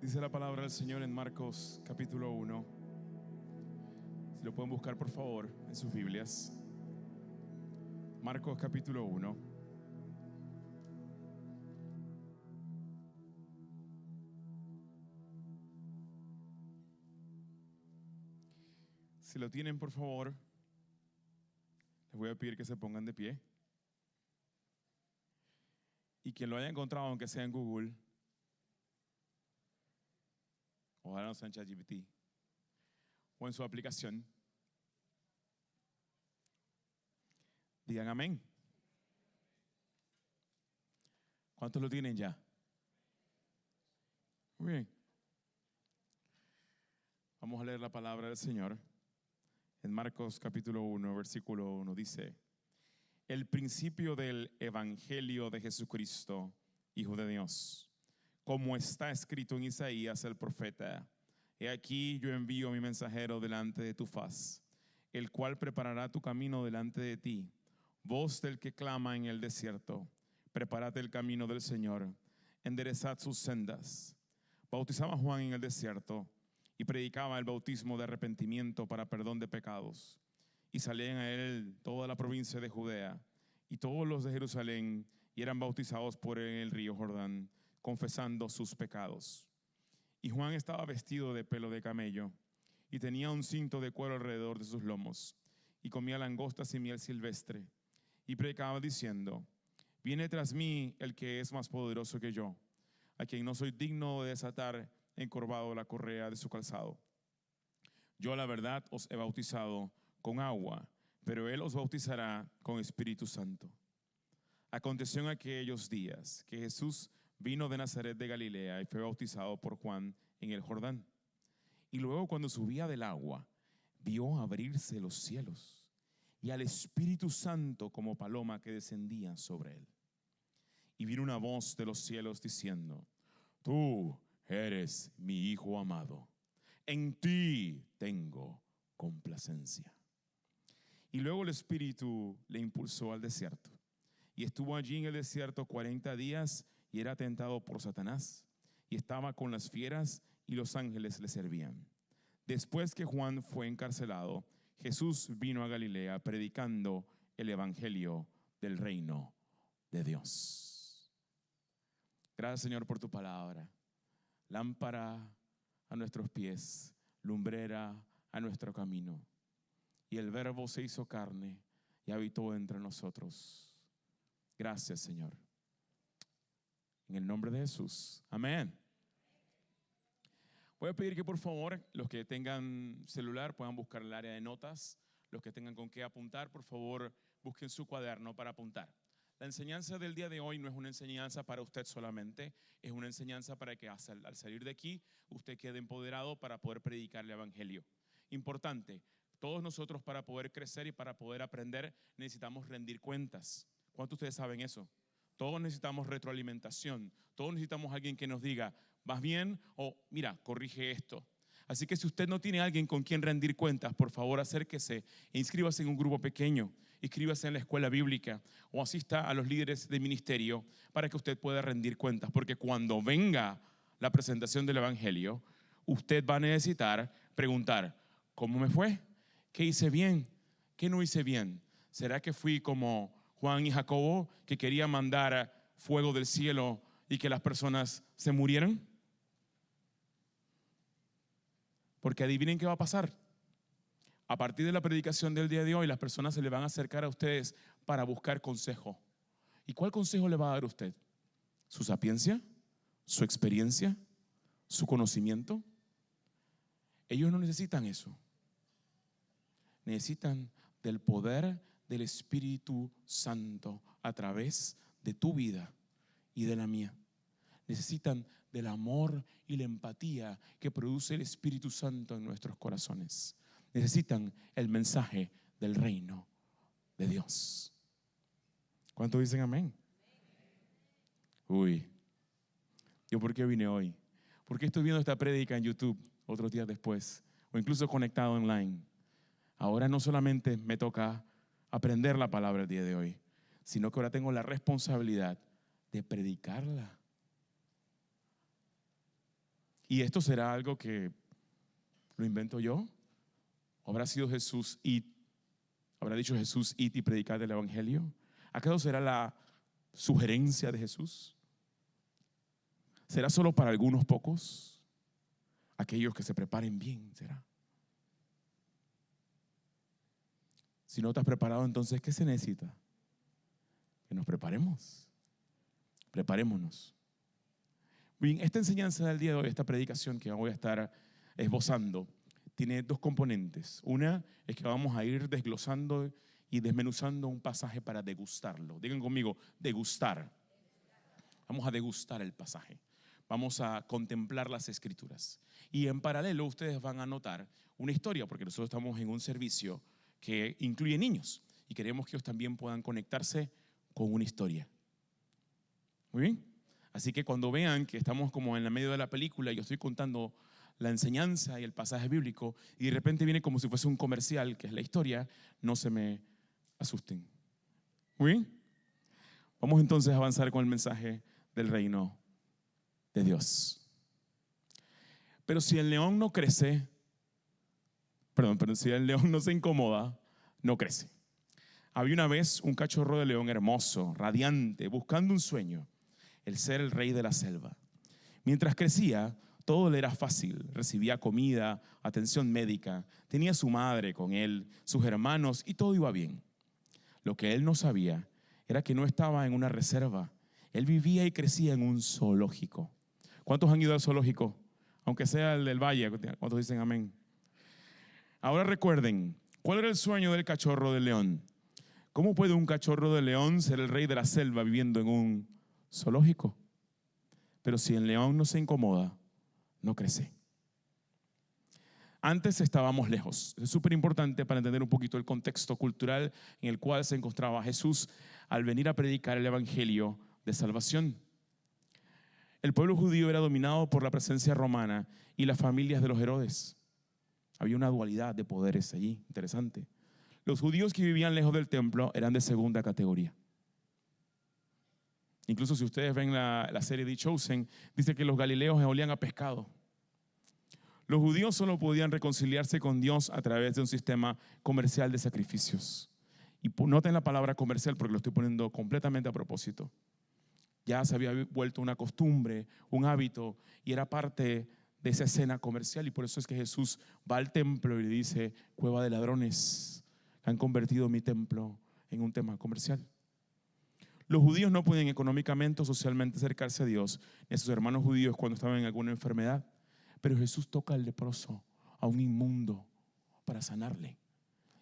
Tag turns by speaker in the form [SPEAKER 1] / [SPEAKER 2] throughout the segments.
[SPEAKER 1] Dice la palabra del Señor en Marcos capítulo 1. Si lo pueden buscar por favor en sus Biblias. Marcos capítulo 1. Si lo tienen por favor, les voy a pedir que se pongan de pie. Y quien lo haya encontrado, aunque sea en Google, ojalá no sea en ChatGPT o en su aplicación, digan amén. ¿Cuántos lo tienen ya? Muy bien. Vamos a leer la palabra del Señor. En Marcos capítulo 1, versículo 1 dice: el principio del evangelio de Jesucristo, Hijo de Dios, como está escrito en Isaías el profeta: he aquí yo envío a mi mensajero delante de tu faz, el cual preparará tu camino delante de ti. Voz del que clama en el desierto: preparad el camino del Señor, enderezad sus sendas. Bautizaba Juan en el desierto y predicaba el bautismo de arrepentimiento para perdón de pecados. Y salían a él toda la provincia de Judea y todos los de Jerusalén, y eran bautizados por él en el río Jordán, confesando sus pecados. Y Juan estaba vestido de pelo de camello y tenía un cinto de cuero alrededor de sus lomos, y comía langostas y miel silvestre, y predicaba diciendo: viene tras mí el que es más poderoso que yo, a quien no soy digno de desatar encorvado la correa de su calzado. Yo la verdad os he bautizado con agua, pero él os bautizará con Espíritu Santo. Aconteció en aquellos días que Jesús vino de Nazaret de Galilea y fue bautizado por Juan en el Jordán. Y luego, cuando subía del agua, vio abrirse los cielos y al Espíritu Santo como paloma que descendía sobre él. Y vino una voz de los cielos diciendo: tú eres mi Hijo amado, en ti tengo complacencia. Y luego el Espíritu le impulsó al desierto, y estuvo allí en el desierto 40 días y era tentado por Satanás, y estaba con las fieras y los ángeles le servían. Después que Juan fue encarcelado, Jesús vino a Galilea predicando el evangelio del reino de Dios. Gracias, Señor, por tu palabra. Lámpara a nuestros pies, lumbrera a nuestro camino. Y el Verbo se hizo carne y habitó entre nosotros. Gracias, Señor. En el nombre de Jesús. Amén. Voy a pedir que por favor los que tengan celular puedan buscar el área de notas. Los que tengan con qué apuntar, por favor busquen su cuaderno para apuntar. La enseñanza del día de hoy no es una enseñanza para usted solamente, es una enseñanza para que al salir de aquí usted quede empoderado para poder predicar el evangelio. Importante, todos nosotros para poder crecer y para poder aprender necesitamos rendir cuentas. ¿Cuántos de ustedes saben eso? Todos necesitamos retroalimentación, todos necesitamos a alguien que nos diga: ¿vas bien? O mira, corrige esto. Así que si usted no tiene a alguien con quien rendir cuentas, por favor acérquese e inscríbase en un grupo pequeño, inscríbase en la escuela bíblica o asista a los líderes de ministerio para que usted pueda rendir cuentas, porque cuando venga la presentación del evangelio, usted va a necesitar preguntar: ¿cómo me fue? ¿Qué hice bien? ¿Qué no hice bien? ¿Será que fui como Juan y Jacobo, que quería mandar fuego del cielo y que las personas se murieran? Porque adivinen qué va a pasar. A partir de la predicación del día de hoy, las personas se le van a acercar a ustedes para buscar consejo. ¿Y cuál consejo le va a dar usted? ¿Su sapiencia? ¿Su experiencia? ¿Su conocimiento? Ellos no necesitan eso. Necesitan del poder del Espíritu Santo a través de tu vida y de la mía. Necesitan del amor y la empatía que produce el Espíritu Santo en nuestros corazones. Necesitan el mensaje del reino de Dios. ¿Cuántos dicen amén? Uy, ¿yo por qué vine hoy? ¿Por qué estoy viendo esta prédica en YouTube otros días después? O incluso conectado online. Ahora no solamente me toca aprender la palabra el día de hoy, sino que ahora tengo la responsabilidad de predicarla. ¿Y esto será algo que lo invento yo? ¿Habrá sido Jesús y habrá dicho Jesús id y predicad el evangelio? ¿Acaso será la sugerencia de Jesús? ¿Será solo para algunos pocos? Aquellos que se preparen bien, ¿será? Si no estás preparado, entonces, ¿qué se necesita? Que nos preparemos. Preparémonos. Bien, esta enseñanza del día de hoy, esta predicación que voy a estar esbozando, tiene dos componentes. Una es que vamos a ir desglosando y desmenuzando un pasaje para degustarlo. Digan conmigo, degustar. Vamos a degustar el pasaje. Vamos a contemplar las escrituras. Y en paralelo ustedes van a notar una historia, porque nosotros estamos en un servicio que incluye niños y queremos que ellos también puedan conectarse con una historia. Muy bien. Así que cuando vean que estamos como en la medio de la película y yo estoy contando la enseñanza y el pasaje bíblico y de repente viene como si fuese un comercial, que es la historia, no se me asusten. Muy bien. Vamos entonces a avanzar con el mensaje del reino de Dios. Pero si el león no crece, pero si el león no se incomoda, no crece. Había una vez un cachorro de león hermoso, radiante, buscando un sueño, el ser el rey de la selva. Mientras crecía, todo le era fácil. Recibía comida, atención médica, tenía a su madre con él, sus hermanos y todo iba bien. Lo que él no sabía era que no estaba en una reserva. Él vivía y crecía en un zoológico. ¿Cuántos han ido al zoológico? Aunque sea el del valle, ¿cuántos dicen amén? Ahora recuerden, ¿cuál era el sueño del cachorro del león? ¿Cómo puede un cachorro de león ser el rey de la selva viviendo en un zoológico? Pero si el león no se incomoda, no crece. Antes estábamos lejos. Es súper importante para entender un poquito el contexto cultural en el cual se encontraba Jesús al venir a predicar el evangelio de salvación. El pueblo judío era dominado por la presencia romana y las familias de los Herodes. Había una dualidad de poderes allí, interesante. Los judíos que vivían lejos del templo eran de segunda categoría. Incluso si ustedes ven la serie The Chosen, dice que los galileos olían a pescado. Los judíos solo podían reconciliarse con Dios a través de un sistema comercial de sacrificios. Y noten la palabra comercial porque lo estoy poniendo completamente a propósito. Ya se había vuelto una costumbre, un hábito, y era parte de esa escena comercial. Y por eso es que Jesús va al templo y le dice: cueva de ladrones, han convertido mi templo en un tema comercial. Los judíos no pueden económicamente o socialmente acercarse a Dios ni a sus hermanos judíos cuando estaban en alguna enfermedad. Pero Jesús toca al leproso, a un inmundo, para sanarle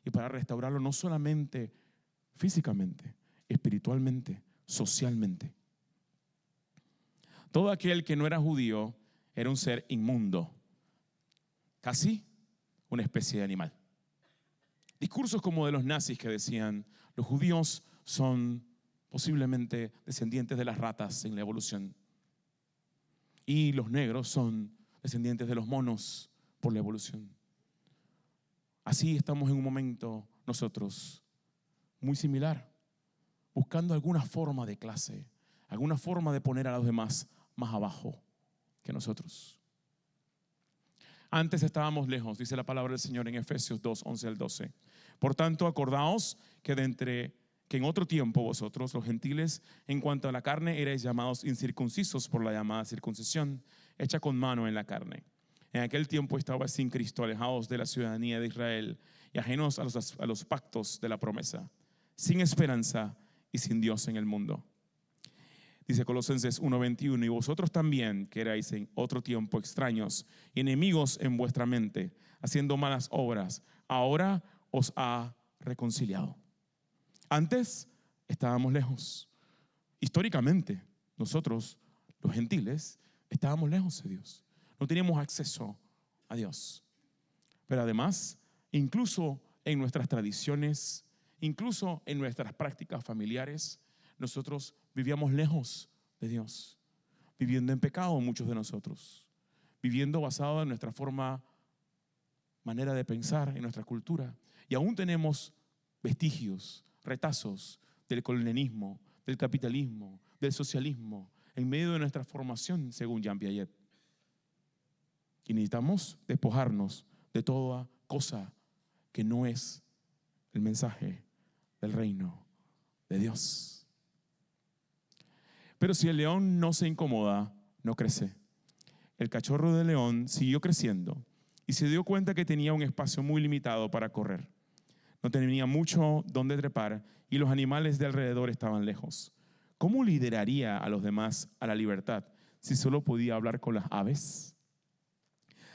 [SPEAKER 1] y para restaurarlo no solamente físicamente, espiritualmente, socialmente. Todo aquel que no era judío era un ser inmundo, casi una especie de animal. Discursos como de los nazis que decían: los judíos son posiblemente descendientes de las ratas en la evolución y los negros son descendientes de los monos por la evolución. Así estamos en un momento nosotros muy similar, buscando alguna forma de clase, alguna forma de poner a los demás más abajo que nosotros. Antes estábamos lejos, dice la palabra del Señor en Efesios 2, 11 al 12. Por tanto, acordaos que en otro tiempo vosotros, los gentiles, en cuanto a la carne, erais llamados incircuncisos por la llamada circuncisión, hecha con mano en la carne. En aquel tiempo estabais sin Cristo, alejados de la ciudadanía de Israel y ajenos a los pactos de la promesa, sin esperanza y sin Dios en el mundo. Dice Colosenses 1:21, y vosotros también, que erais en otro tiempo extraños y enemigos en vuestra mente, haciendo malas obras, ahora os ha reconciliado. Antes estábamos lejos. Históricamente, nosotros, los gentiles, estábamos lejos de Dios. No teníamos acceso a Dios. Pero además, incluso en nuestras tradiciones, incluso en nuestras prácticas familiares, nosotros vivíamos lejos de Dios, viviendo en pecado muchos de nosotros, viviendo basado en nuestra manera de pensar, en nuestra cultura. Y aún tenemos vestigios, retazos del colonialismo, del capitalismo, del socialismo, en medio de nuestra formación, según Jean Piaget. Y necesitamos despojarnos de toda cosa que no es el mensaje del reino de Dios. Pero si el león no se incomoda, no crece. El cachorro de león siguió creciendo y se dio cuenta que tenía un espacio muy limitado para correr. No tenía mucho donde trepar y los animales de alrededor estaban lejos. ¿Cómo lideraría a los demás a la libertad si solo podía hablar con las aves?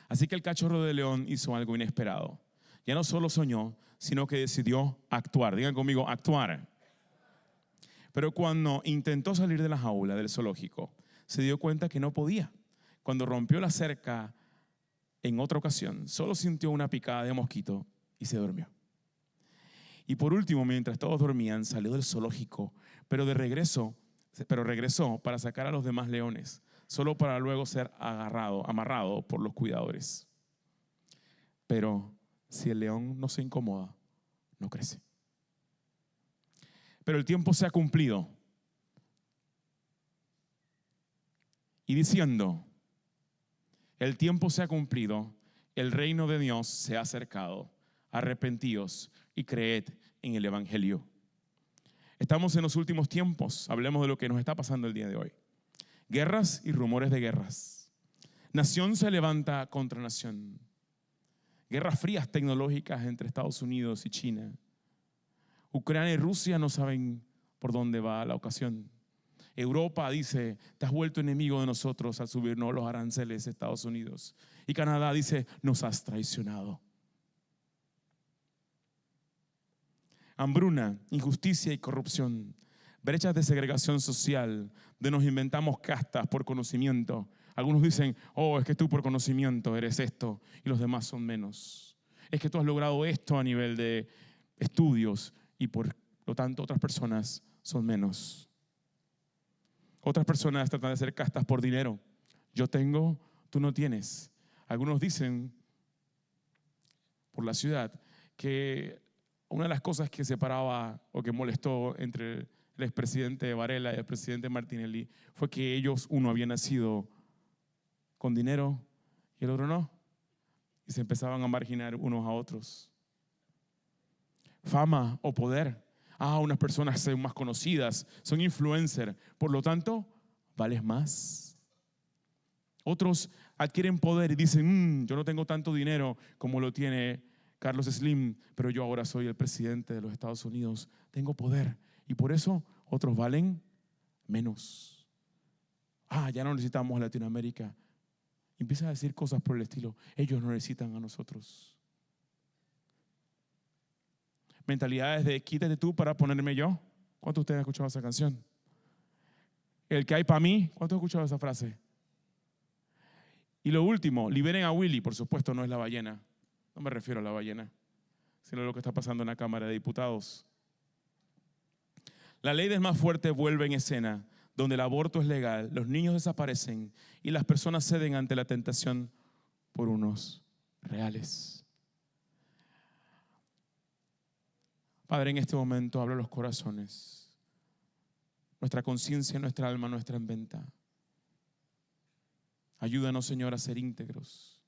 [SPEAKER 1] Así que el cachorro de león hizo algo inesperado. Ya no solo soñó, sino que decidió actuar. Digan conmigo, actuar. Pero cuando intentó salir de la jaula del zoológico, se dio cuenta que no podía. Cuando rompió la cerca en otra ocasión, solo sintió una picada de mosquito y se durmió. Y por último, mientras todos dormían, salió del zoológico, pero regresó para sacar a los demás leones, solo para luego ser amarrado por los cuidadores. Pero si el león no se incomoda, no crece. Pero el tiempo se ha cumplido. Y diciendo, el tiempo se ha cumplido, el reino de Dios se ha acercado. Arrepentíos y creed en el evangelio. Estamos en los últimos tiempos. Hablemos de lo que nos está pasando el día de hoy. Guerras y rumores de guerras. Nación se levanta contra nación. Guerras frías tecnológicas entre Estados Unidos y China. Ucrania y Rusia no saben por dónde va la ocasión. Europa dice, te has vuelto enemigo de nosotros al subirnos los aranceles de Estados Unidos. Y Canadá dice, nos has traicionado. Hambruna, injusticia y corrupción, brechas de segregación social, de nos inventamos castas por conocimiento. Algunos dicen, oh, es que tú por conocimiento eres esto y los demás son menos. Es que tú has logrado esto a nivel de estudios y por lo tanto otras personas son menos. Otras personas tratan de hacer castas por dinero. Yo tengo, tú no tienes. Algunos dicen por la ciudad que una de las cosas que separaba o que molestó entre el expresidente Varela y el presidente Martinelli fue que ellos, uno había nacido con dinero y el otro no. Y se empezaban a marginar unos a otros. Fama o poder. Unas personas son más conocidas, son influencers, por lo tanto, vales más. Otros adquieren poder y dicen, yo no tengo tanto dinero como lo tiene Carlos Slim, pero yo ahora soy el presidente de los Estados Unidos, tengo poder y por eso otros valen menos. Ya no necesitamos a Latinoamérica. Y empieza a decir cosas por el estilo, ellos no necesitan a nosotros. Mentalidades de quítate tú para ponerme yo. ¿Cuántos de ustedes han escuchado esa canción? El que hay para mí, ¿cuántos han escuchado esa frase? Y lo último, liberen a Willy, por supuesto no es la ballena. No me refiero a la ballena, sino a lo que está pasando en la Cámara de Diputados. La ley del más fuerte vuelve en escena, donde el aborto es legal, los niños desaparecen y las personas ceden ante la tentación por unos reales. Padre, en este momento habla los corazones, nuestra conciencia, nuestra alma, nuestra en venta. Ayúdanos, Señor, a ser íntegros.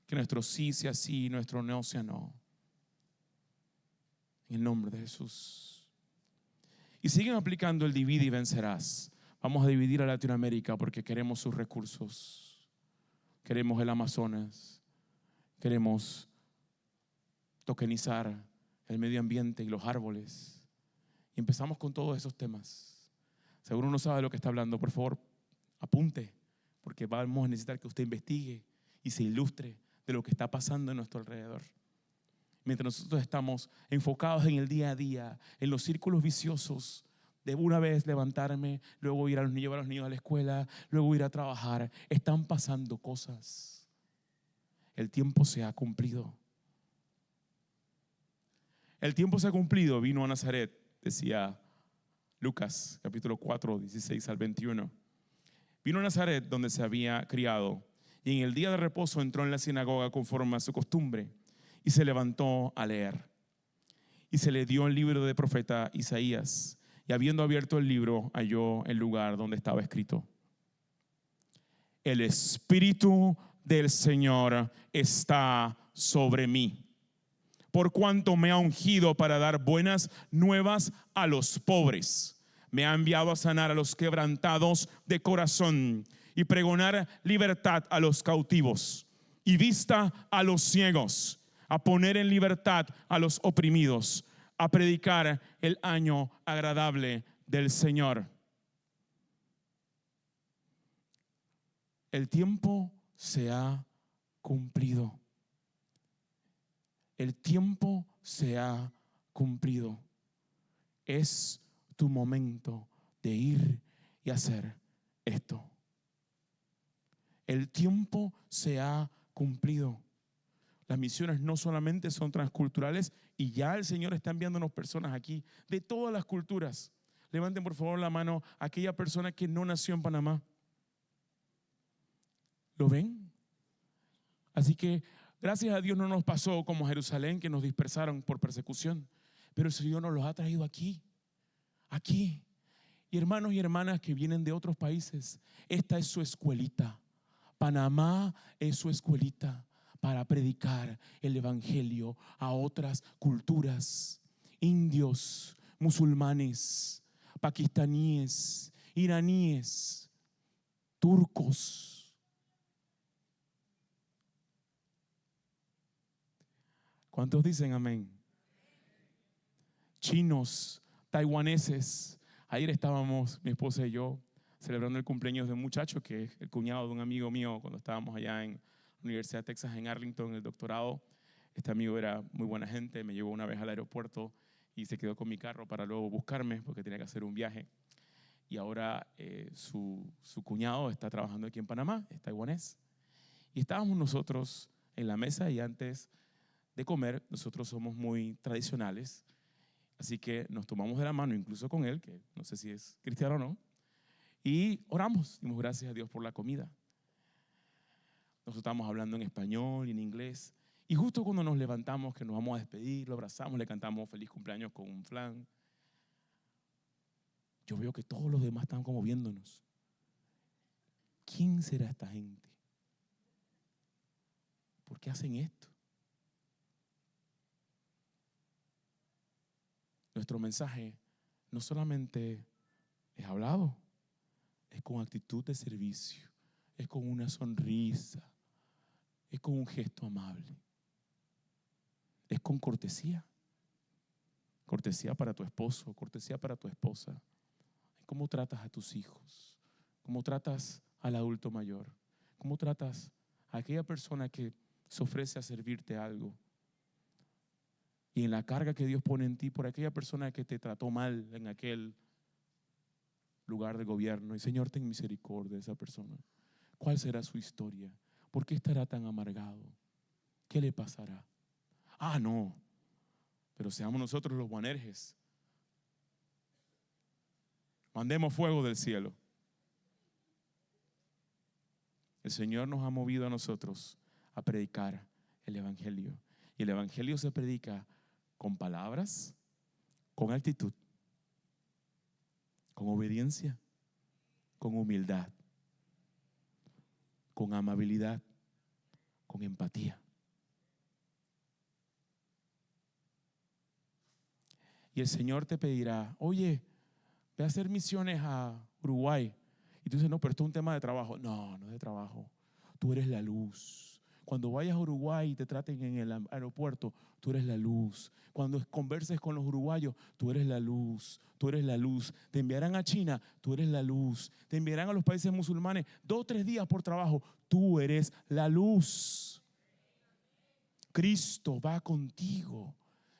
[SPEAKER 1] Que nuestro sí sea sí y nuestro no sea no. En el nombre de Jesús. Y siguen aplicando el divide y vencerás. Vamos a dividir a Latinoamérica porque queremos sus recursos. Queremos el Amazonas. Queremos tokenizar el medio ambiente y los árboles. Y empezamos con todos esos temas. Seguro no sabe de lo que está hablando. Por favor, apunte, porque vamos a necesitar que usted investigue y se ilustre de lo que está pasando en nuestro alrededor. Mientras nosotros estamos enfocados en el día a día, en los círculos viciosos de una vez levantarme, luego ir llevar a los niños a la escuela, luego ir a trabajar, están pasando cosas. El tiempo se ha cumplido. El tiempo se ha cumplido, vino a Nazaret, decía Lucas, capítulo 4, 16 al 21. Vino a Nazaret donde se había criado. Y en el día de reposo entró en la sinagoga conforme a su costumbre y se levantó a leer. Y se le dio el libro del profeta Isaías. Y habiendo abierto el libro, halló el lugar donde estaba escrito: el Espíritu del Señor está sobre mí, por cuanto me ha ungido para dar buenas nuevas a los pobres. Me ha enviado a sanar a los quebrantados de corazón y pregonar libertad a los cautivos y vista a los ciegos, a poner en libertad a los oprimidos, a predicar el año agradable del Señor. El tiempo se ha cumplido. El tiempo se ha cumplido. Es tu momento de ir y hacer esto. El tiempo se ha cumplido. Las misiones no solamente son transculturales, y ya el Señor está enviándonos personas aquí de todas las culturas. Levanten por favor la mano a aquella persona que no nació en Panamá. ¿Lo ven? Así que gracias a Dios no nos pasó como Jerusalén, que nos dispersaron por persecución, pero el Señor nos los ha traído aquí. Y hermanos y hermanas que vienen de otros países, esta es su escuelita. Panamá es su escuelita para predicar el evangelio a otras culturas. Indios, musulmanes, pakistaníes, iraníes, turcos. ¿Cuántos dicen amén? Chinos, taiwaneses. Ayer estábamos, mi esposa y yo, celebrando el cumpleaños de un muchacho que es el cuñado de un amigo mío cuando estábamos allá en la Universidad de Texas en Arlington, en el doctorado. Este amigo era muy buena gente, me llevó una vez al aeropuerto y se quedó con mi carro para luego buscarme porque tenía que hacer un viaje. Y ahora su cuñado está trabajando aquí en Panamá, es taiwanés. Y estábamos nosotros en la mesa y antes de comer, nosotros somos muy tradicionales, así que nos tomamos de la mano, incluso con él, que no sé si es cristiano o no, y oramos, dimos gracias a Dios por la comida. Nosotros estábamos hablando en español y en inglés, y justo cuando nos levantamos, que nos vamos a despedir, lo abrazamos, le cantamos feliz cumpleaños con un flan, yo veo que todos los demás están como viéndonos. ¿Quién será esta gente? ¿Por qué hacen esto? Nuestro mensaje no solamente es hablado, es con actitud de servicio, es con una sonrisa, es con un gesto amable, es con cortesía. Cortesía para tu esposo, cortesía para tu esposa. ¿Cómo tratas a tus hijos? ¿Cómo tratas al adulto mayor? ¿Cómo tratas a aquella persona que se ofrece a servirte algo? Y en la carga que Dios pone en ti por aquella persona que te trató mal en aquel lugar de gobierno. Y Señor, ten misericordia de esa persona. ¿Cuál será su historia? ¿Por qué estará tan amargado? ¿Qué le pasará? Ah, no. Pero seamos nosotros los Boanerges. Mandemos fuego del cielo. El Señor nos ha movido a nosotros a predicar el evangelio. Y el evangelio se predica con palabras, con actitud, con obediencia, con humildad, con amabilidad, con empatía. Y el Señor te pedirá, oye, ve a hacer misiones a Uruguay. Y tú dices, no, pero esto es un tema de trabajo. No, no es de trabajo. Tú eres la luz. Cuando vayas a Uruguay y te traten en el aeropuerto, tú eres la luz. Cuando converses con los uruguayos, tú eres la luz. Tú eres la luz. Te enviarán a China, tú eres la luz. Te enviarán a los países musulmanes 2 o 3 días por trabajo, tú eres la luz. Cristo va contigo.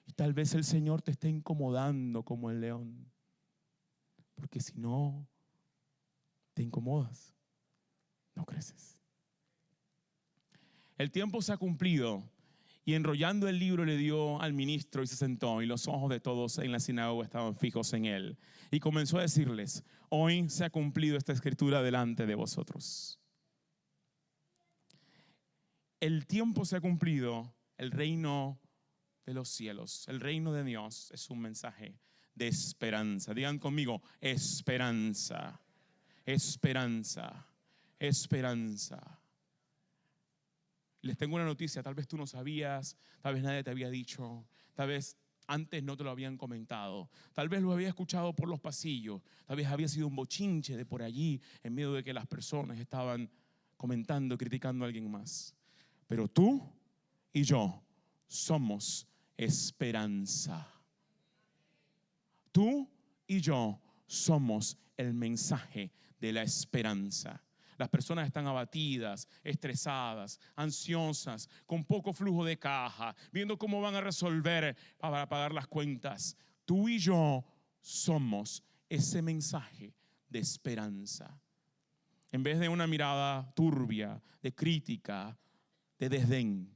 [SPEAKER 1] Y tal vez el Señor te esté incomodando como el león. Porque si no te incomodas, no creces. El tiempo se ha cumplido y enrollando el libro le dio al ministro y se sentó y los ojos de todos en la sinagoga estaban fijos en él. Y comenzó a decirles, hoy se ha cumplido esta escritura delante de vosotros. El tiempo se ha cumplido, el reino de los cielos, el reino de Dios es un mensaje de esperanza. Digan conmigo, esperanza, esperanza, esperanza. Les tengo una noticia, tal vez tú no sabías, tal vez nadie te había dicho, tal vez antes no te lo habían comentado, tal vez lo había escuchado por los pasillos, tal vez había sido un bochinche de por allí en medio de que las personas estaban comentando, criticando a alguien más. Pero tú y yo somos esperanza. Tú y yo somos el mensaje de la esperanza. Las personas están abatidas, estresadas, ansiosas, con poco flujo de caja, viendo cómo van a resolver para pagar las cuentas. Tú y yo somos ese mensaje de esperanza. En vez de una mirada turbia, de crítica, de desdén,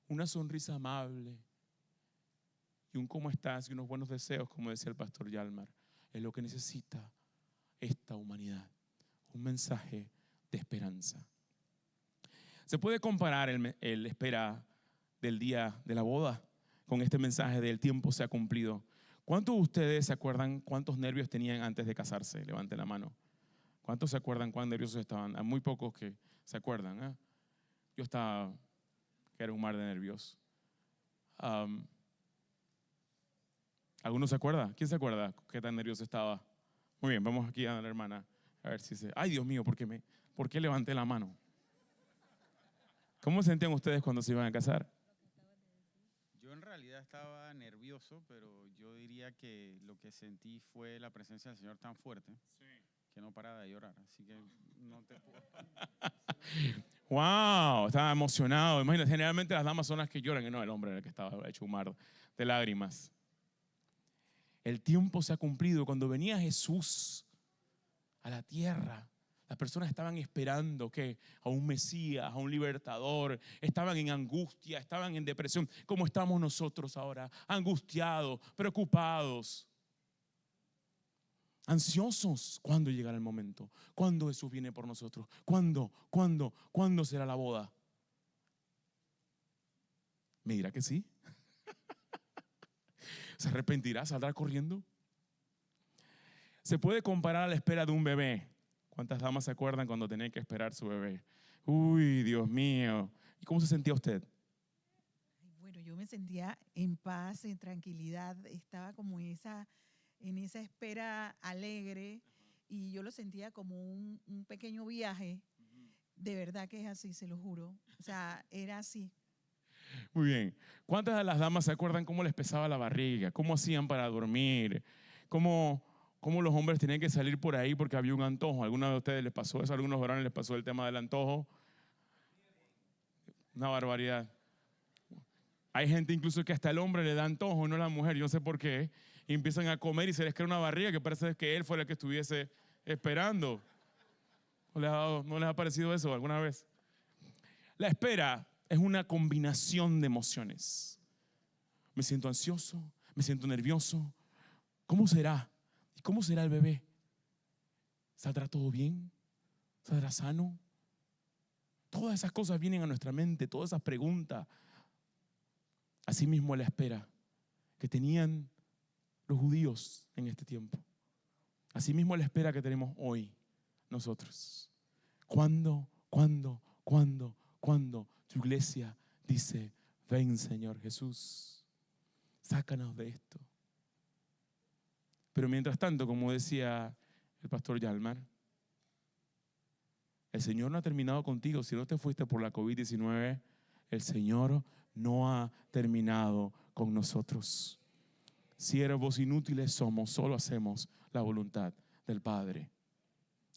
[SPEAKER 1] una sonrisa amable y un cómo estás y unos buenos deseos, como decía el pastor Yalmar, es lo que necesita esta humanidad. Un mensaje de esperanza. Se puede comparar el espera del día de la boda con este mensaje del tiempo se ha cumplido. ¿Cuántos de ustedes se acuerdan cuántos nervios tenían antes de casarse? Levanten la mano. ¿Cuántos se acuerdan cuán nerviosos estaban? Hay muy pocos que se acuerdan. ¿Eh? Yo estaba, que era un mar de nervios. ¿Alguno se acuerda? ¿Quién se acuerda qué tan nervioso estaba? Muy bien, vamos aquí a la hermana. A ver si se... Ay, Dios mío, ¿por qué levanté la mano? ¿Cómo se sentían ustedes cuando se iban a casar?
[SPEAKER 2] Yo en realidad estaba nervioso, pero yo diría que lo que sentí fue la presencia del Señor tan fuerte que no paraba de llorar. Así que no te puedo...
[SPEAKER 1] ¡Wow! Estaba emocionado. Imagínate, generalmente las damas son las que lloran y no el hombre era el que estaba hecho un mar de lágrimas. El tiempo se ha cumplido. Cuando venía Jesús a la tierra, las personas estaban esperando que a un Mesías, a un libertador, estaban en angustia, estaban en depresión, como estamos nosotros ahora, angustiados, preocupados, ansiosos. ¿Cuándo llegará el momento? ¿Cuándo Jesús viene por nosotros? ¿Cuándo será la boda? ¿Me dirá que sí? ¿Se arrepentirá? ¿Saldrá corriendo? Se puede comparar a la espera de un bebé. ¿Cuántas damas se acuerdan cuando tenían que esperar su bebé? Uy, Dios mío. ¿Y cómo se sentía usted?
[SPEAKER 3] Bueno, yo me sentía en paz, en tranquilidad, estaba como en esa espera alegre y yo lo sentía como un pequeño viaje. De verdad que es así, se lo juro. O sea, era así.
[SPEAKER 1] Muy bien. ¿Cuántas de las damas se acuerdan cómo les pesaba la barriga? ¿Cómo hacían para dormir? ¿Cómo los hombres tenían que salir por ahí porque había un antojo? ¿A alguna de ustedes les pasó eso? ¿A algunos varones les pasó el tema del antojo? Una barbaridad. Hay gente incluso que hasta el hombre le da antojo, no la mujer, yo no sé por qué. Y empiezan a comer y se les crea una barriga que parece que él fue el que estuviese esperando. ¿No les ha parecido eso alguna vez? La espera es una combinación de emociones. Me siento ansioso, me siento nervioso. ¿Cómo será? ¿Y cómo será el bebé? ¿Saldrá todo bien? ¿Saldrá sano? Todas esas cosas vienen a nuestra mente, todas esas preguntas. Asimismo la espera que tenían los judíos en este tiempo. Asimismo la espera que tenemos hoy nosotros. ¿Cuándo tu iglesia dice, ven Señor Jesús, sácanos de esto? Pero mientras tanto, como decía el pastor Yalmar, el Señor no ha terminado contigo. Si no te fuiste por la COVID-19, el Señor no ha terminado con nosotros. Siervos inútiles somos, solo hacemos la voluntad del Padre.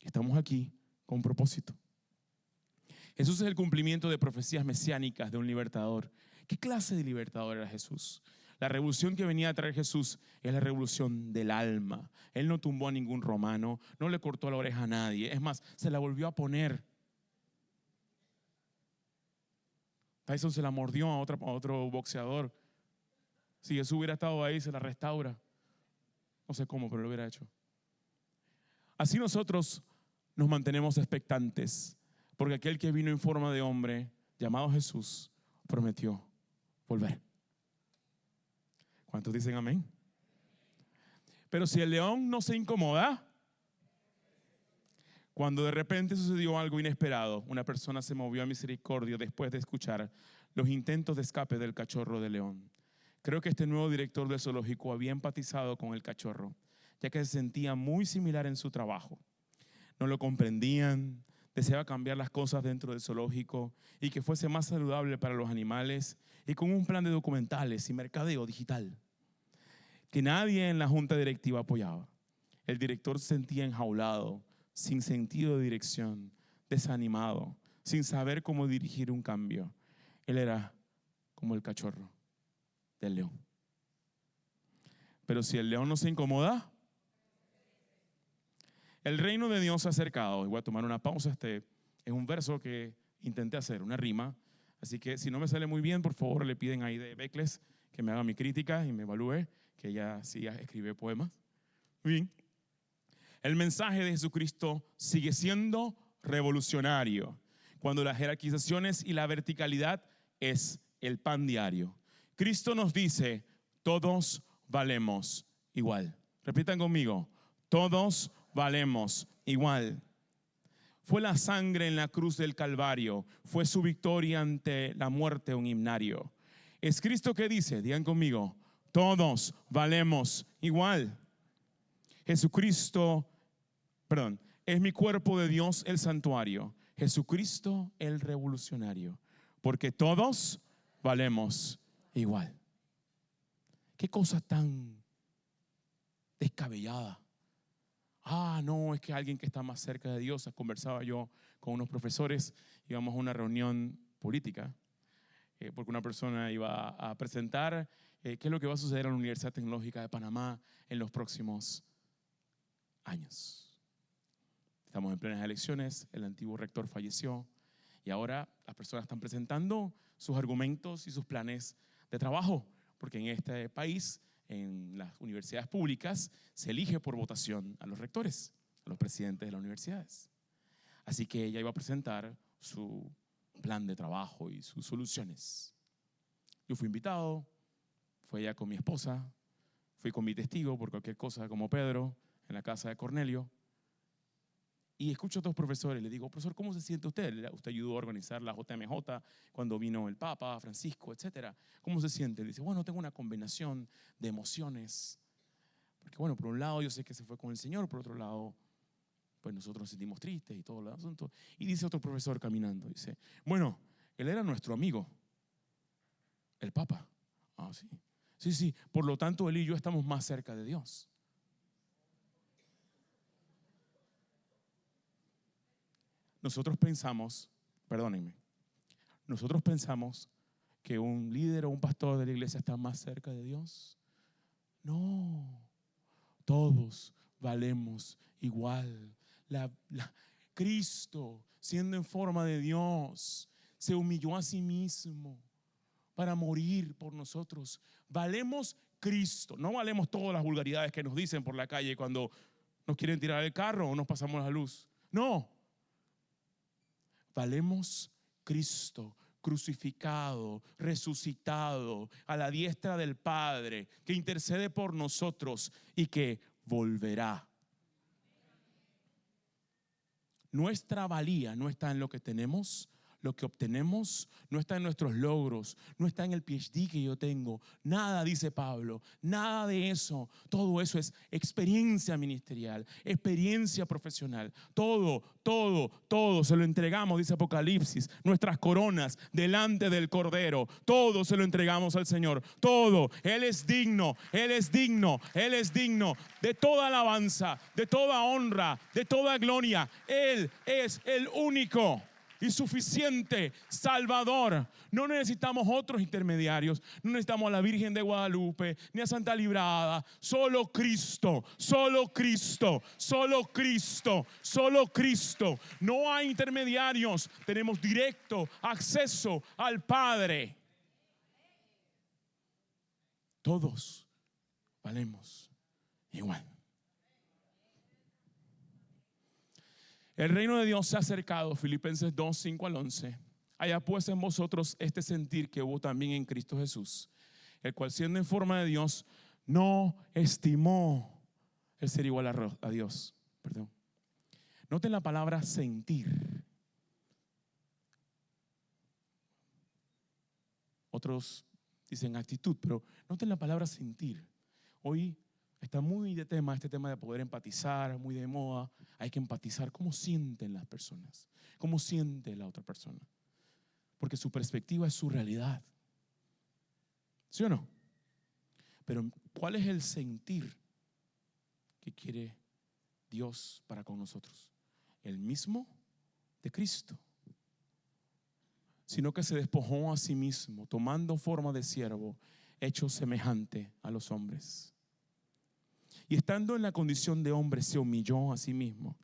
[SPEAKER 1] Estamos aquí con propósito. Jesús es el cumplimiento de profecías mesiánicas de un libertador. ¿Qué clase de libertador era Jesús? La revolución que venía a traer Jesús es la revolución del alma. Él no tumbó a ningún romano, no le cortó la oreja a nadie. Es más, se la volvió a poner. Tyson se la mordió a otro boxeador. Si Jesús hubiera estado ahí, se la restaura. No sé cómo, pero lo hubiera hecho. Así nosotros nos mantenemos expectantes, porque aquel que vino en forma de hombre, llamado Jesús, prometió volver. ¿Cuántos dicen amén? Pero si el león no se incomoda, Cuando de repente sucedió algo inesperado, una persona se movió a misericordia después de escuchar los intentos de escape del cachorro de león. Creo que este nuevo director del zoológico había empatizado con el cachorro, ya que se sentía muy similar en su trabajo. No lo comprendían, deseaba cambiar las cosas dentro del zoológico y que fuese más saludable para los animales, y con un plan de documentales y mercadeo digital que nadie en la junta directiva apoyaba. El director se sentía enjaulado, sin sentido de dirección, desanimado, sin saber cómo dirigir un cambio. Él era como el cachorro del león. Pero si el león no se incomoda, el reino de Dios se ha acercado. Y voy a tomar una pausa. Este es un verso que intenté hacer, una rima. Así que si no me sale muy bien, por favor le piden ahí de Becles que me haga mi crítica y me evalúe, que ella sí escribe poemas. Muy bien. El mensaje de Jesucristo sigue siendo revolucionario cuando las jerarquizaciones y la verticalidad es el pan diario. Cristo nos dice, todos valemos igual. Repitan conmigo, todos valemos igual. Fue la sangre en la cruz del Calvario, fue su victoria ante la muerte un himnario. Es Cristo que dice, digan conmigo, todos valemos igual. Es mi cuerpo de Dios el santuario, Jesucristo el revolucionario, porque todos valemos igual. Qué cosa tan descabellada. No, es que alguien que está más cerca de Dios. Conversaba yo con unos profesores, íbamos a una reunión política, porque una persona iba a presentar qué es lo que va a suceder en la Universidad Tecnológica de Panamá en los próximos años. Estamos en plenas elecciones, el antiguo rector falleció y ahora las personas están presentando sus argumentos y sus planes de trabajo, porque en este país, en las universidades públicas, se elige por votación a los rectores, a los presidentes de las universidades. Así que ella iba a presentar su plan de trabajo y sus soluciones. Yo fui invitado, fui allá con mi esposa, fui con mi testigo por cualquier cosa como Pedro, en la casa de Cornelio. Y escucho a otros profesores, le digo, profesor, ¿cómo se siente usted? Usted ayudó a organizar la JMJ cuando vino el Papa, Francisco, etcétera. ¿Cómo se siente? Él dice, bueno, tengo una combinación de emociones. Porque bueno, por un lado yo sé que se fue con el Señor, por otro lado, pues nosotros nos sentimos tristes y todo el asunto. Y dice otro profesor caminando, dice, bueno, él era nuestro amigo, el Papa. Sí. Sí, por lo tanto él y yo estamos más cerca de Dios. Nosotros pensamos que un líder o un pastor de la iglesia está más cerca de Dios. No, todos valemos igual. Cristo, siendo en forma de Dios, se humilló a sí mismo para morir por nosotros. Valemos Cristo, no valemos todas las vulgaridades que nos dicen por la calle cuando nos quieren tirar el carro o nos pasamos la luz. No. Valemos Cristo, crucificado, resucitado, a la diestra del Padre, que intercede por nosotros y que volverá. Nuestra valía no está en lo que tenemos, lo que obtenemos, no está en nuestros logros, no está en el PhD que yo tengo. Nada, dice Pablo, nada de eso. Todo eso es experiencia ministerial, experiencia profesional. Todo se lo entregamos, dice Apocalipsis. Nuestras coronas delante del Cordero, todo se lo entregamos al Señor. Todo. Él es digno, Él es digno, Él es digno de toda alabanza, de toda honra, de toda gloria. Él es el único y suficiente Salvador. No necesitamos otros intermediarios, no necesitamos a la Virgen de Guadalupe ni a Santa Librada. Solo Cristo, solo Cristo, solo Cristo, solo Cristo. No hay intermediarios, tenemos directo acceso al Padre. Todos valemos igual. El reino de Dios se ha acercado, Filipenses 2, 5 al 11. Haya pues en vosotros este sentir que hubo también en Cristo Jesús, el cual siendo en forma de Dios, no estimó el ser igual a Dios. Noten la palabra sentir. Otros dicen actitud, pero noten la palabra sentir. Hoy está muy de tema este tema de poder empatizar, muy de moda. Hay que empatizar. ¿Cómo sienten las personas? ¿Cómo siente la otra persona? Porque su perspectiva es su realidad. ¿Sí o no? Pero ¿cuál es el sentir que quiere Dios para con nosotros? El mismo de Cristo, sino que se despojó a sí mismo, tomando forma de siervo, hecho semejante a los hombres. Y estando en la condición de hombre, se humilló a sí mismo.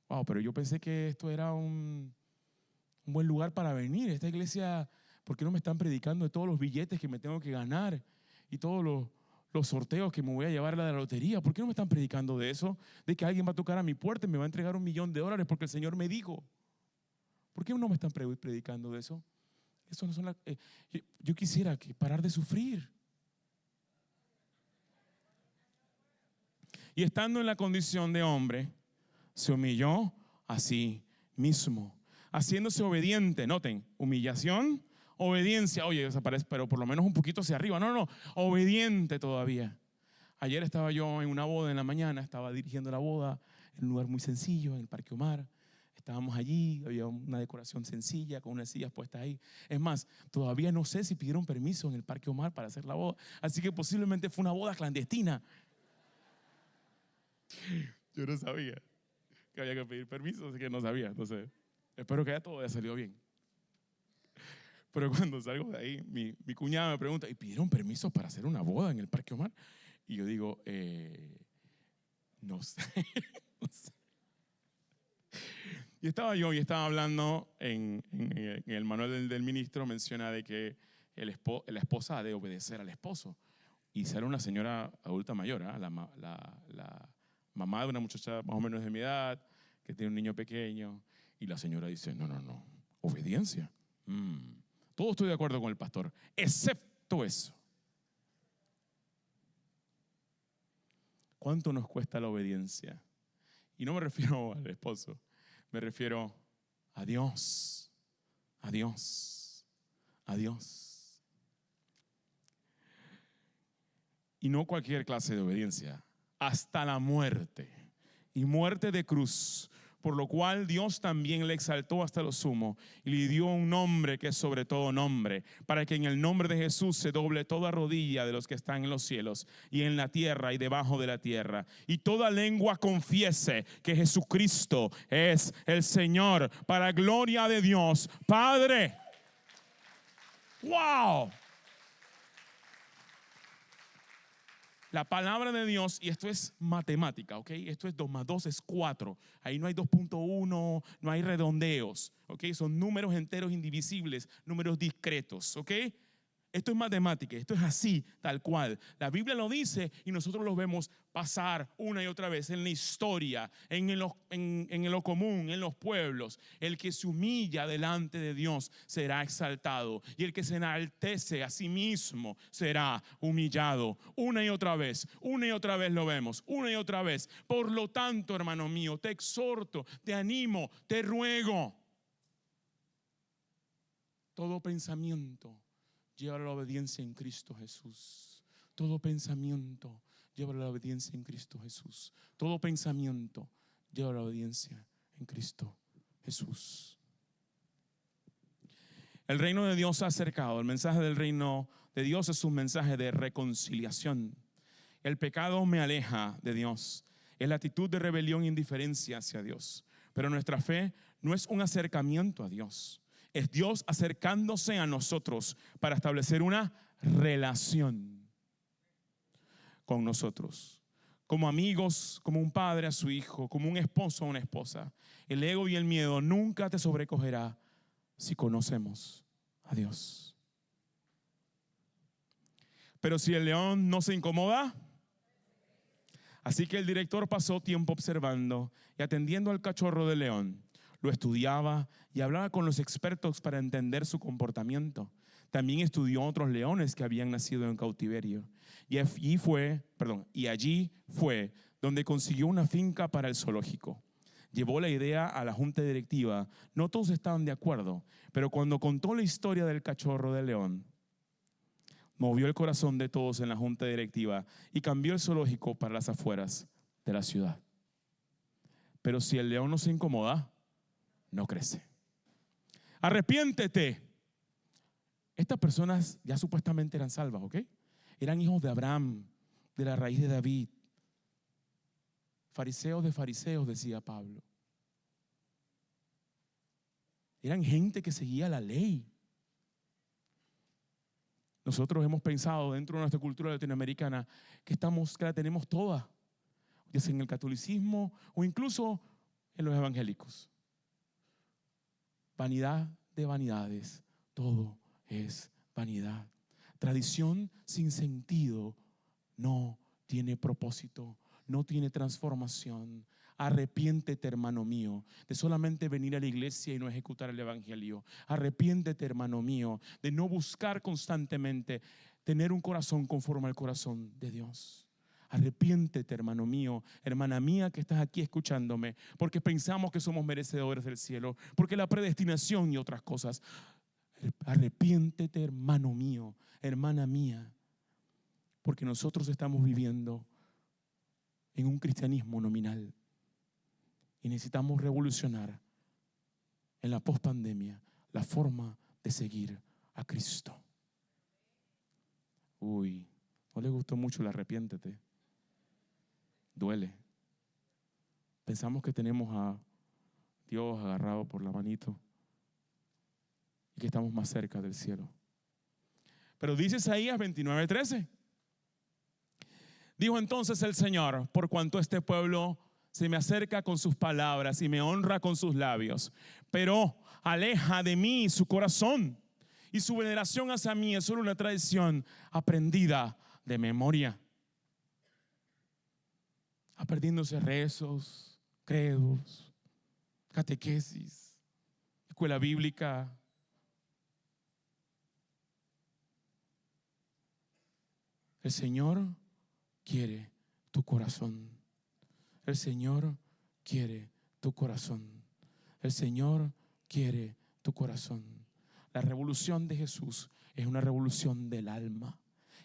[SPEAKER 1] Wow, pero yo pensé que esto era un buen lugar para venir. Esta iglesia, ¿por qué no me están predicando de todos los billetes que me tengo que ganar y todos los sorteos que me voy a llevar a la lotería? ¿Por qué no me están predicando de eso? De que alguien va a tocar a mi puerta y me va a entregar $1.000.000 porque el Señor me dijo. ¿Por qué no me están predicando de eso? Eso no son yo quisiera que parar de sufrir. Y estando en la condición de hombre, se humilló a sí mismo, haciéndose obediente. Noten, humillación, obediencia. Oye, desaparece, pero por lo menos un poquito hacia arriba. No, obediente todavía. Ayer estaba yo en una boda en la mañana, estaba dirigiendo la boda en un lugar muy sencillo, en el Parque Omar. Estábamos allí, había una decoración sencilla con unas sillas puestas ahí. Es más, todavía no sé si pidieron permiso en el Parque Omar para hacer la boda. Así que posiblemente fue una boda clandestina. Yo no sabía que había que pedir permiso, así que no sabía. Entonces, espero que ya todo haya salido bien. Pero cuando salgo de ahí, mi cuñada me pregunta, ¿y pidieron permiso para hacer una boda en el Parque Omar? Y yo digo, no sé, no sé. Y estaba hablando en el manual del ministro, menciona de que la esposa ha de obedecer al esposo. Y ser una señora adulta mayor, ¿eh? La mamá de una muchacha más o menos de mi edad, que tiene un niño pequeño, y la señora dice, no, obediencia. Todo estoy de acuerdo con el pastor, excepto eso. ¿Cuánto nos cuesta la obediencia? Y no me refiero al esposo, me refiero a Dios, a Dios, a Dios. Y no cualquier clase de obediencia, hasta la muerte, y muerte de cruz, por lo cual Dios también le exaltó hasta lo sumo y le dio un nombre que es sobre todo nombre, para que en el nombre de Jesús se doble toda rodilla de los que están en los cielos y en la tierra y debajo de la tierra, y toda lengua confiese que Jesucristo es el Señor, para gloria de Dios Padre. ¡Wow! La palabra de Dios, y esto es matemática, ¿ok? Esto es 2 más 2 es 4. Ahí no hay 2.1, no hay redondeos, ¿ok? Son números enteros indivisibles, números discretos, ¿ok? Esto es matemática, esto es así, tal cual. La Biblia lo dice y nosotros lo vemos pasar una y otra vez en la historia, en lo común, en los pueblos. El que se humilla delante de Dios será exaltado, y el que se enaltece a sí mismo será humillado. Una y otra vez lo vemos, una y otra vez. Por lo tanto, hermano mío, te exhorto, te animo, te ruego. Todo pensamiento, llévalo a la obediencia en Cristo Jesús. Todo pensamiento, llévalo a la obediencia en Cristo Jesús. Todo pensamiento, llévalo a la obediencia en Cristo Jesús. El reino de Dios se ha acercado. El mensaje del reino de Dios es un mensaje de reconciliación. El pecado me aleja de Dios. Es la actitud de rebelión e indiferencia hacia Dios. Pero nuestra fe no es un acercamiento a Dios. Es Dios acercándose a nosotros para establecer una relación con nosotros. Como amigos, como un padre a su hijo, como un esposo a una esposa. El ego y el miedo nunca te sobrecogerá si conocemos a Dios. Pero si el león no se incomoda, así que el director pasó tiempo observando y atendiendo al cachorro del león. Lo estudiaba y hablaba con los expertos para entender su comportamiento. También estudió otros leones que habían nacido en cautiverio. Y allí fue donde consiguió una finca para el zoológico. llevó la idea a la junta directiva. No todos estaban de acuerdo, pero cuando contó la historia del cachorro de león, movió el corazón de todos en la junta directiva y cambió el zoológico para las afueras de la ciudad. Pero si el león no se incomoda, no crece. Arrepiéntete. Estas personas ya supuestamente eran salvas, ¿ok? Eran hijos de Abraham, de la raíz de David. Fariseos de fariseos, decía Pablo. Eran gente que seguía la ley. Nosotros hemos pensado dentro de nuestra cultura latinoamericana que la tenemos toda, ya sea en el catolicismo o incluso en los evangélicos. Vanidad de vanidades, todo es vanidad. Tradición sin sentido no tiene propósito, no tiene transformación. Arrepiéntete, hermano mío, de solamente venir a la iglesia y no ejecutar el evangelio. Arrepiéntete, hermano mío, de no buscar constantemente tener un corazón conforme al corazón de Dios. Arrepiéntete, hermano mío, hermana mía que estás aquí escuchándome, porque pensamos que somos merecedores del cielo, porque la predestinación y otras cosas. Arrepiéntete, hermano mío, hermana mía, porque nosotros estamos viviendo en un cristianismo nominal y necesitamos revolucionar en la pospandemia la forma de seguir a Cristo. Uy, no le gustó mucho el arrepiéntete. Duele. Pensamos que tenemos a Dios agarrado por la manito y que estamos más cerca del cielo. Pero dice Isaías 29:13. Dijo entonces el Señor: por cuanto este pueblo se me acerca con sus palabras y me honra con sus labios, pero aleja de mí su corazón, y su veneración hacia mí es solo una tradición aprendida de memoria. Aprendiéndose rezos, credos, catequesis, escuela bíblica. El Señor quiere tu corazón. El Señor quiere tu corazón. El Señor quiere tu corazón. La revolución de Jesús es una revolución del alma.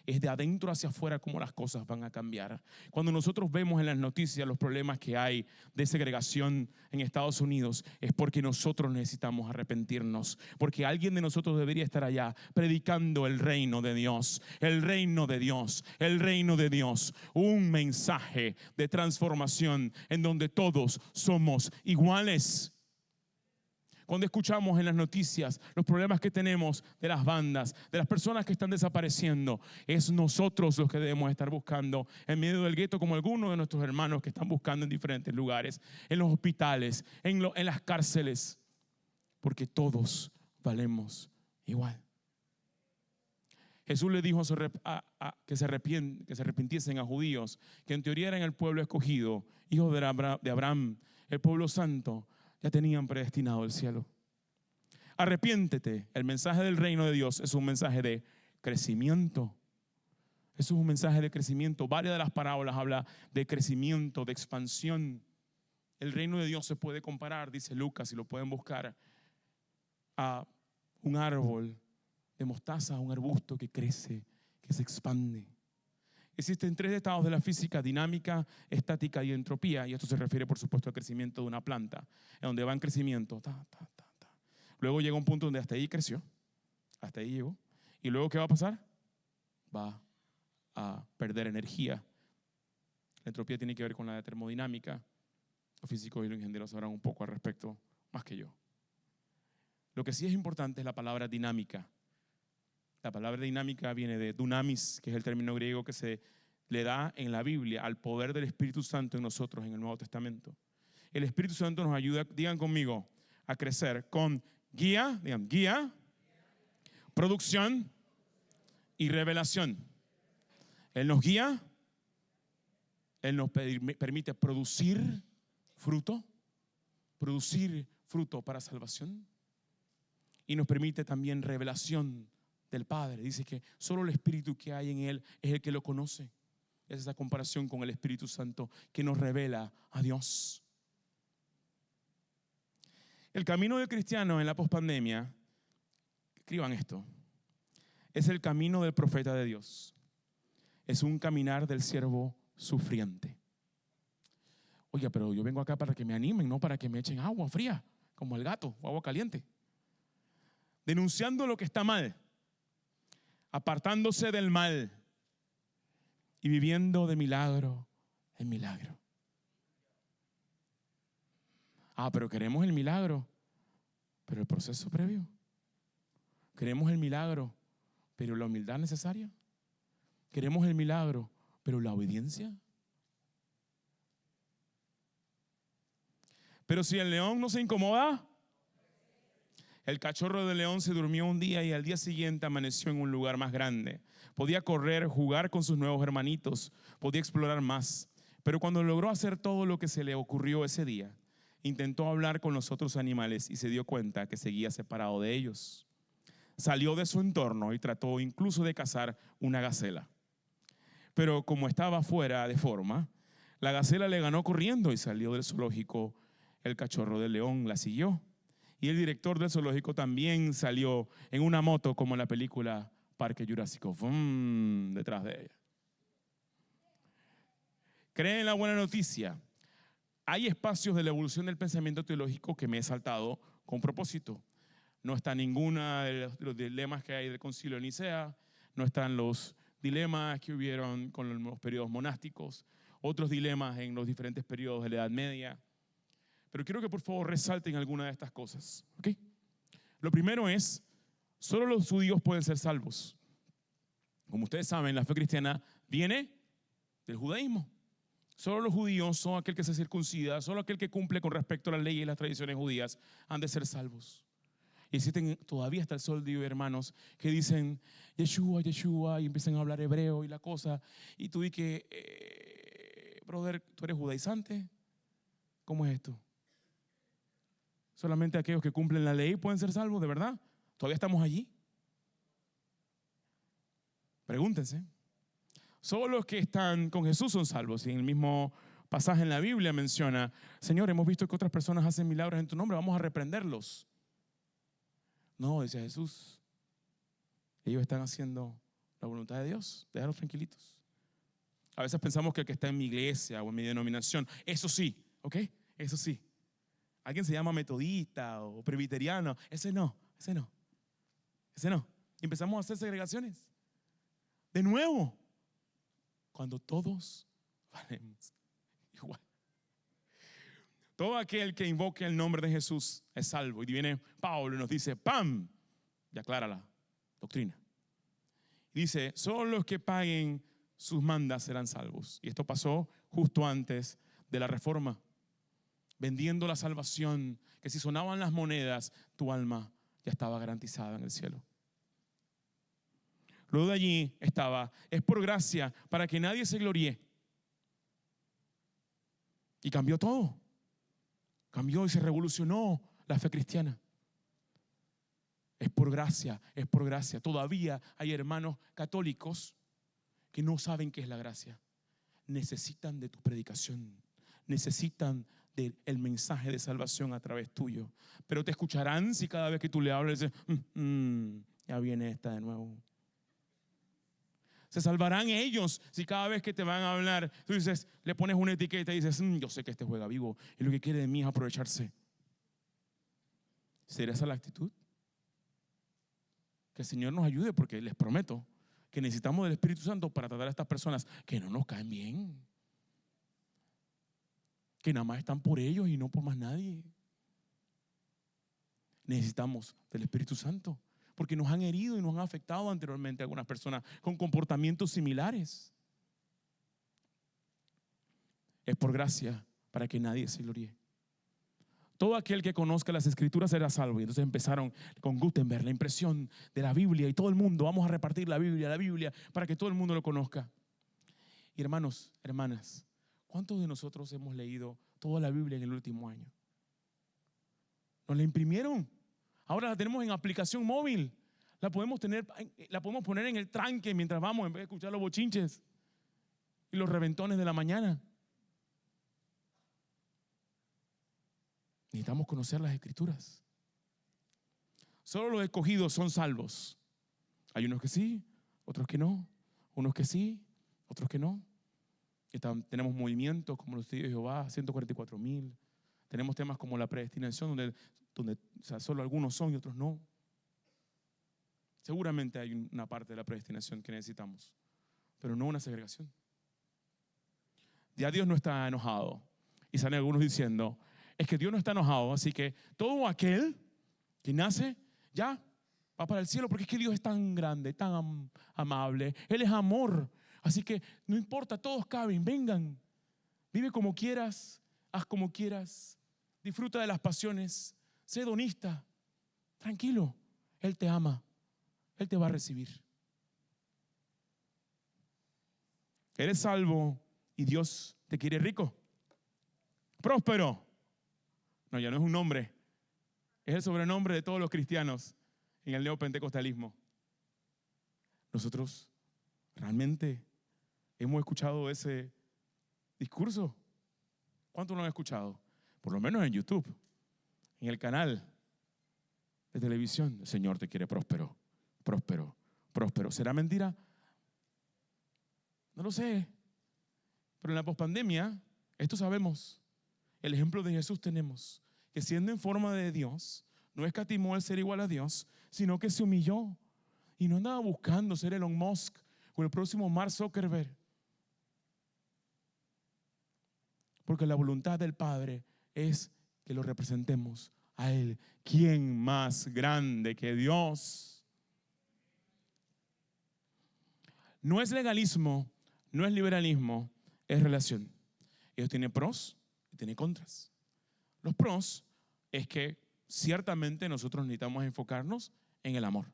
[SPEAKER 1] Es de adentro hacia afuera como las cosas van a cambiar. Cuando nosotros vemos en las noticias los problemas que hay de segregación en Estados Unidos, es porque nosotros necesitamos arrepentirnos, porque alguien de nosotros debería estar allá predicando el reino de Dios, el reino de Dios, el reino de Dios, un mensaje de transformación en donde todos somos iguales. Cuando escuchamos en las noticias los problemas que tenemos de las bandas, de las personas que están desapareciendo, es nosotros los que debemos estar buscando en medio del gueto, como algunos de nuestros hermanos que están buscando en diferentes lugares, en los hospitales, en las cárceles, porque todos valemos igual. Jesús le dijo que se arrepintiesen a judíos, que en teoría eran el pueblo escogido, hijos de Abraham, el pueblo santo. Ya tenían predestinado el cielo. Arrepiéntete. El mensaje del reino de Dios es un mensaje de crecimiento. Eso es un mensaje de crecimiento. Varias de las parábolas hablan de crecimiento, de expansión. El reino de Dios se puede comparar, dice Lucas, si lo pueden buscar, a un árbol de mostaza, un arbusto que crece, que se expande. Existen tres estados de la física: dinámica, estática y entropía. Y esto se refiere, por supuesto, al crecimiento de una planta, en donde va en crecimiento. Luego llega un punto donde hasta ahí creció, hasta ahí llegó. Y luego, ¿qué va a pasar? Va a perder energía. La entropía tiene que ver con la termodinámica. Los físicos y los ingenieros sabrán un poco al respecto, más que yo. Lo que sí es importante es la palabra dinámica. La palabra dinámica viene de dunamis, que es el término griego que se le da en la Biblia al poder del Espíritu Santo en nosotros en el Nuevo Testamento. El Espíritu Santo nos ayuda, digan conmigo, a crecer con guía, producción y revelación. Él nos guía, Él nos permite producir fruto para salvación, y nos permite también revelación del Padre. Dice que solo el Espíritu que hay en Él es el que lo conoce. Es esa comparación con el Espíritu Santo que nos revela a Dios. El camino del cristiano en la pospandemia, escriban esto, es el camino del profeta de Dios. Es un caminar del siervo sufriente. Oiga, pero yo vengo acá para que me animen, no para que me echen agua fría, como el gato, o agua caliente. Denunciando lo que está mal, apartándose del mal y viviendo de milagro en milagro. Pero queremos el milagro, pero el proceso previo. Queremos el milagro, pero la humildad necesaria. Queremos el milagro, pero la obediencia. Pero si el león no se incomoda, el cachorro de león se durmió un día y al día siguiente amaneció en un lugar más grande. Podía correr, jugar con sus nuevos hermanitos, podía explorar más. Pero cuando logró hacer todo lo que se le ocurrió ese día, intentó hablar con los otros animales y se dio cuenta que seguía separado de ellos. Salió de su entorno y trató incluso de cazar una gacela. Pero como estaba fuera de forma, la gacela le ganó corriendo y salió del zoológico. El cachorro del león la siguió. Y el director del zoológico también salió en una moto como en la película Parque Jurásico, detrás de ella. ¿Creen en la buena noticia? Hay espacios de la evolución del pensamiento teológico que me he saltado con propósito. No está ninguna de los dilemas que hay del Concilio de Nicea, no están los dilemas que hubieron con los periodos monásticos, otros dilemas en los diferentes periodos de la Edad Media. Pero quiero que por favor resalten alguna de estas cosas. ¿Okay? Lo primero es, solo los judíos pueden ser salvos. Como ustedes saben, la fe cristiana viene del judaísmo. Solo los judíos, solo aquel que se circuncida, solo aquel que cumple con respecto a las leyes y las tradiciones judías han de ser salvos. Y existen todavía hasta el sol de hoy hermanos que dicen Yeshua, Yeshua y empiezan a hablar hebreo y la cosa. Y tú di que, brother, ¿tú eres judaizante? ¿Cómo es esto? Solamente aquellos que cumplen la ley pueden ser salvos, ¿de verdad? ¿Todavía estamos allí? Pregúntense. Solo los que están con Jesús son salvos. Y en el mismo pasaje en la Biblia menciona, Señor, hemos visto que otras personas hacen milagros en tu nombre, vamos a reprenderlos. No, dice Jesús, ellos están haciendo la voluntad de Dios, déjalos tranquilitos. A veces pensamos que el que está en mi iglesia o en mi denominación, eso sí, ¿ok? Eso sí. Alguien se llama metodista o presbiteriano, ese no. Y empezamos a hacer segregaciones. De nuevo, cuando todos valemos igual. Todo aquel que invoque el nombre de Jesús es salvo. Y viene Pablo y nos dice, ¡pam! Y aclara la doctrina. Y dice, solo los que paguen sus mandas serán salvos. Y esto pasó justo antes de la reforma. Vendiendo la salvación, que si sonaban las monedas, tu alma ya estaba garantizada en el cielo. Luego de allí estaba, es por gracia, para que nadie se gloríe. Y cambió todo. Cambió y se revolucionó la fe cristiana. Es por gracia, es por gracia. Todavía hay hermanos católicos que no saben qué es la gracia. Necesitan de tu predicación. Necesitan del mensaje de salvación a través tuyo. Pero te escucharán si cada vez que tú le hablas dices, ya viene esta de nuevo. Se salvarán ellos si cada vez que te van a hablar tú dices, le pones una etiqueta y dices, yo sé que este juega vivo y lo que quiere de mí es aprovecharse. ¿Será esa la actitud? Que el Señor nos ayude, porque les prometo que necesitamos del Espíritu Santo para tratar a estas personas que no nos caen bien, que nada más están por ellos y no por más nadie. Necesitamos del Espíritu Santo, porque nos han herido y nos han afectado anteriormente a algunas personas con comportamientos similares. Es por gracia para que nadie se gloríe. Todo aquel que conozca las Escrituras será salvo. Y entonces empezaron con Gutenberg, la impresión de la Biblia, y todo el mundo, vamos a repartir la Biblia, para que todo el mundo lo conozca. Y hermanos, hermanas, ¿cuántos de nosotros hemos leído toda la Biblia en el último año? Nos la imprimieron. Ahora la tenemos en aplicación móvil. La podemos poner en el tranque mientras vamos, en vez de escuchar los bochinches y los reventones de la mañana. Necesitamos conocer las Escrituras. Solo los escogidos son salvos. Hay unos que sí, otros que no. Unos que sí, otros que no. Tenemos movimientos como los testigos de Jehová, 144,000. Tenemos temas como la predestinación, donde o sea, solo algunos son y otros no. Seguramente hay una parte de la predestinación que necesitamos, pero no una segregación. Ya Dios no está enojado. Y salen algunos diciendo, es que Dios no está enojado, así que todo aquel que nace ya va para el cielo, porque es que Dios es tan grande, tan amable. Él es amor, así que no importa, todos caben, vengan. Vive como quieras, haz como quieras, disfruta de las pasiones, sé hedonista, tranquilo, Él te ama, Él te va a recibir. Eres salvo y Dios te quiere rico, próspero. No, ya no es un nombre, es el sobrenombre de todos los cristianos en el neopentecostalismo. Nosotros realmente hemos escuchado ese discurso. ¿Cuántos lo han escuchado? Por lo menos en YouTube, en el canal de televisión. El Señor te quiere próspero, próspero, próspero. ¿Será mentira? No lo sé. Pero en la pospandemia, esto sabemos. El ejemplo de Jesús tenemos, que siendo en forma de Dios, no escatimó el ser igual a Dios, sino que se humilló y no andaba buscando ser Elon Musk o el próximo Mark Zuckerberg. Porque la voluntad del Padre es que lo representemos a Él. ¿Quién más grande que Dios? No es legalismo, no es liberalismo, es relación. Ellos tienen pros y tienen contras. Los pros es que ciertamente nosotros necesitamos enfocarnos en el amor,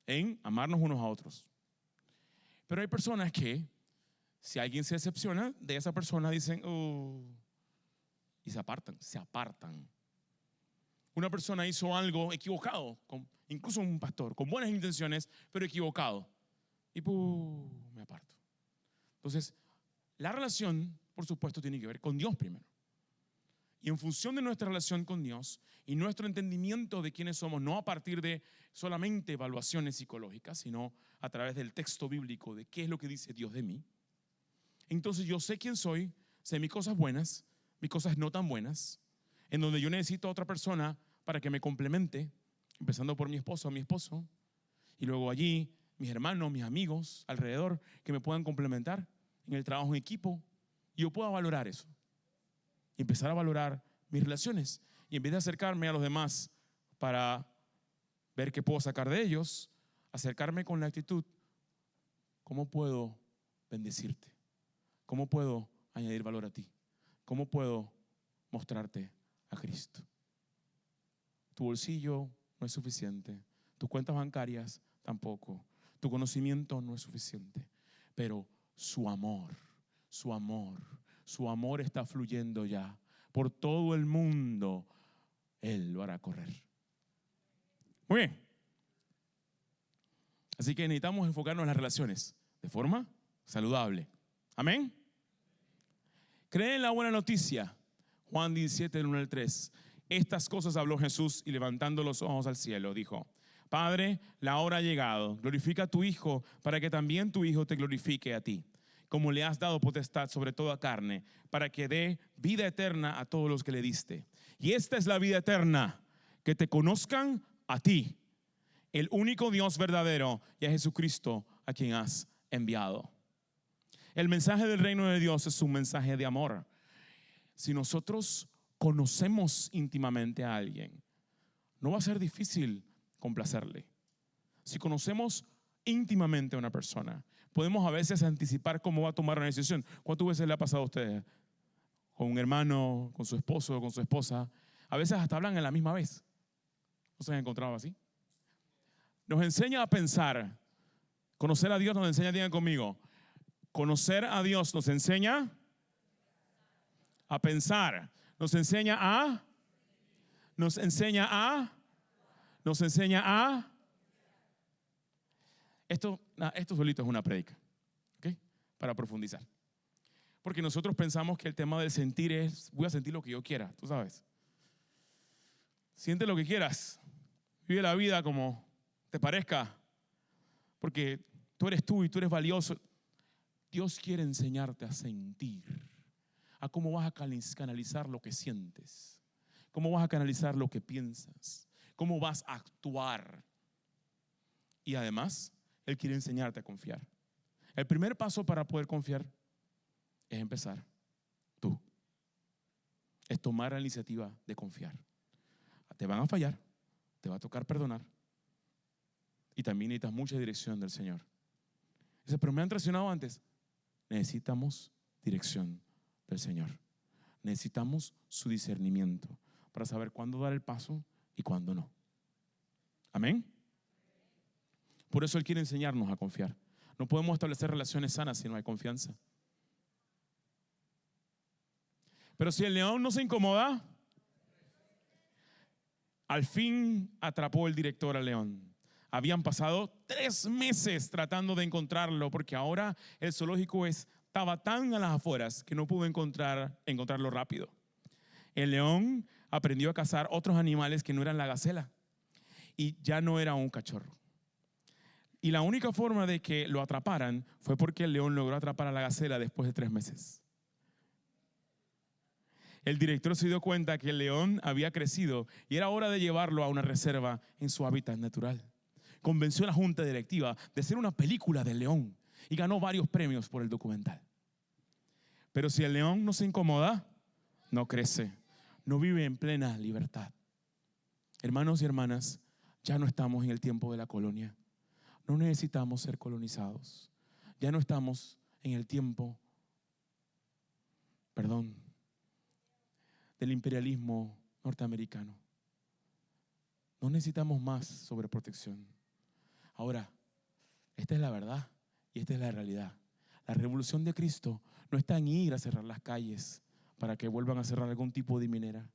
[SPEAKER 1] en amarnos unos a otros. Pero hay personas que, si alguien se decepciona de esa persona, dicen, y se apartan. Una persona hizo algo equivocado, incluso un pastor, con buenas intenciones, pero equivocado. Y me aparto. Entonces, la relación, por supuesto, tiene que ver con Dios primero. Y en función de nuestra relación con Dios y nuestro entendimiento de quiénes somos, no a partir de solamente evaluaciones psicológicas, sino a través del texto bíblico de qué es lo que dice Dios de mí, entonces yo sé quién soy, sé mis cosas buenas, mis cosas no tan buenas, en donde yo necesito a otra persona para que me complemente, empezando por mi esposo o mi esposo, y luego allí mis hermanos, mis amigos alrededor que me puedan complementar en el trabajo en equipo, y yo pueda valorar eso. Y empezar a valorar mis relaciones. Y en vez de acercarme a los demás para ver qué puedo sacar de ellos, acercarme con la actitud, ¿cómo puedo bendecirte? ¿Cómo puedo añadir valor a ti? ¿Cómo puedo mostrarte a Cristo? Tu bolsillo no es suficiente, tus cuentas bancarias tampoco, tu conocimiento no es suficiente, pero su amor está fluyendo ya por todo el mundo. Él lo hará correr. Muy bien. Así que necesitamos enfocarnos en las relaciones de forma saludable. Amén. Cree en la buena noticia. Juan 17, del 1 al 3. Estas cosas habló Jesús y levantando los ojos al cielo dijo: Padre, la hora ha llegado. Glorifica a tu Hijo para que también tu Hijo te glorifique a ti, como le has dado potestad sobre toda carne, para que dé vida eterna a todos los que le diste. Y esta es la vida eterna, que te conozcan a ti, el único Dios verdadero, y a Jesucristo a quien has enviado. El mensaje del reino de Dios es un mensaje de amor. Si nosotros conocemos íntimamente a alguien, no va a ser difícil complacerle. Si conocemos íntimamente a una persona, podemos a veces anticipar cómo va a tomar una decisión. ¿Cuántas veces le ha pasado a ustedes? Con un hermano, con su esposo, con su esposa. A veces hasta hablan a la misma vez. ¿No se han encontrado así? Nos enseña a pensar. Conocer a Dios nos enseña, digan conmigo, conocer a Dios nos enseña a pensar. Nos enseña a Esto solito es una prédica, ¿ok? Para profundizar. Porque nosotros pensamos que el tema del sentir es, voy a sentir lo que yo quiera, tú sabes. Siente lo que quieras. Vive la vida como te parezca. Porque tú eres tú y tú eres valioso. Dios quiere enseñarte a sentir. A cómo vas a canalizar lo que sientes. Cómo vas a canalizar lo que piensas. Cómo vas a actuar. Y además, Él quiere enseñarte a confiar. El primer paso para poder confiar es empezar tú. Es tomar la iniciativa de confiar. Te van a fallar, te va a tocar perdonar. Y también necesitas mucha dirección del Señor. Dice, pero me han traicionado antes. Necesitamos dirección del Señor. Necesitamos su discernimiento para saber cuándo dar el paso y cuándo no. Amén. Por eso Él quiere enseñarnos a confiar. No podemos establecer relaciones sanas si no hay confianza. Pero si el león no se incomoda, al fin atrapó el director al león. Habían pasado 3 meses tratando de encontrarlo porque ahora el zoológico estaba tan a las afueras que no pudo encontrarlo rápido. El león aprendió a cazar otros animales que no eran la gacela y ya no era un cachorro. Y la única forma de que lo atraparan fue porque el león logró atrapar a la gacela después de 3 meses. El director se dio cuenta que el león había crecido y era hora de llevarlo a una reserva en su hábitat natural. Convenció a la junta directiva de hacer una película del león y ganó varios premios por el documental. Pero si el león no se incomoda, no crece, no vive en plena libertad. Hermanos y hermanas, ya no estamos en el tiempo de la colonia. No necesitamos ser colonizados. Ya no estamos en el tiempo, del imperialismo norteamericano. No necesitamos más sobreprotección. Ahora, esta es la verdad y esta es la realidad. La revolución de Cristo no está en ir a cerrar las calles para que vuelvan a cerrar algún tipo de minera.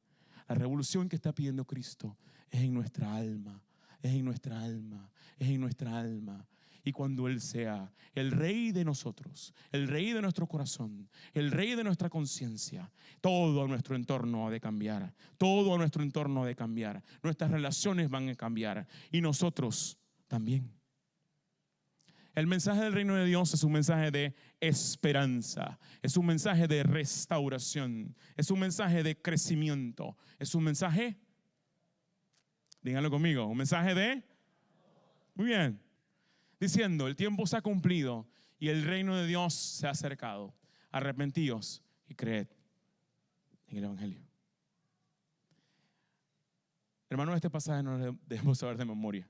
[SPEAKER 1] La revolución que está pidiendo Cristo es en nuestra alma, es en nuestra alma, es en nuestra alma. Y cuando Él sea el rey de nosotros, el rey de nuestro corazón, el rey de nuestra conciencia, todo a nuestro entorno ha de cambiar. Todo a nuestro entorno ha de cambiar. Nuestras relaciones van a cambiar y nosotros también. El mensaje del reino de Dios es un mensaje de esperanza, es un mensaje de restauración, es un mensaje de crecimiento, es un mensaje, díganlo conmigo, un mensaje de, muy bien, diciendo, el tiempo se ha cumplido y el reino de Dios se ha acercado. Arrepentíos y creed en el Evangelio. Hermanos, este pasaje no lo debemos saber de memoria,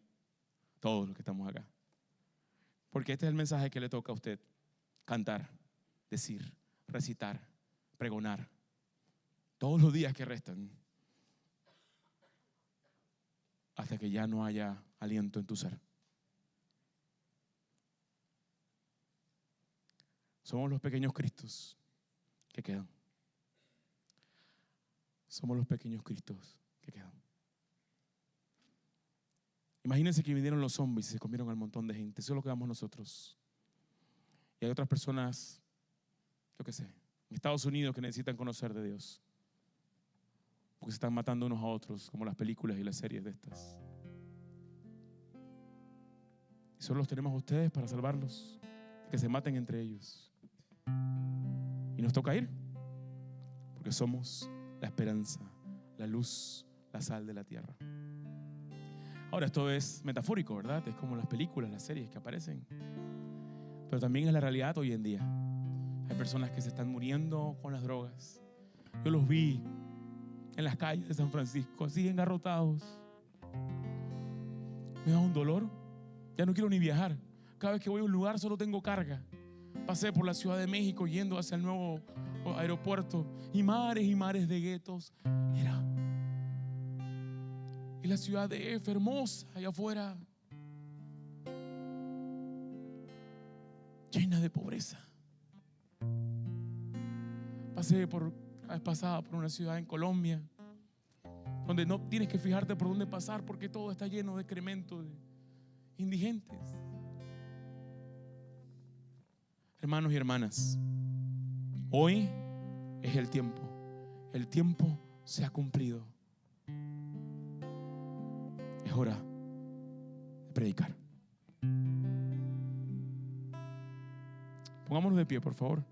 [SPEAKER 1] todos los que estamos acá. Porque este es el mensaje que le toca a usted cantar, decir, recitar, pregonar, todos los días que restan, hasta que ya no haya aliento en tu ser. Somos los pequeños Cristos que quedan. Somos los pequeños Cristos que quedan. Imagínense que vinieron los zombies y se comieron al montón de gente. Eso es lo que damos nosotros. Y hay otras personas, yo qué sé, en Estados Unidos que necesitan conocer de Dios. Porque se están matando unos a otros, como las películas y las series de estas. Y solo los tenemos a ustedes para salvarlos, que se maten entre ellos. Y nos toca ir, porque somos la esperanza, la luz, la sal de la tierra. Ahora, esto es metafórico, ¿verdad? Es como las películas, las series que aparecen. Pero también es la realidad hoy en día. Hay personas que se están muriendo con las drogas. Yo los vi en las calles de San Francisco, así engarrotados. Me da un dolor. Ya no quiero ni viajar. Cada vez que voy a un lugar solo tengo carga. Pasé por la Ciudad de México yendo hacia el nuevo aeropuerto y mares de guetos. Y la ciudad de F, hermosa, allá afuera, llena de pobreza. La vez pasada por una ciudad en Colombia, donde no tienes que fijarte por dónde pasar porque todo está lleno de excremento de indigentes. Hermanos y hermanas, Hoy es el tiempo. El tiempo se ha cumplido. Es hora de predicar. Pongámonos de pie, por favor.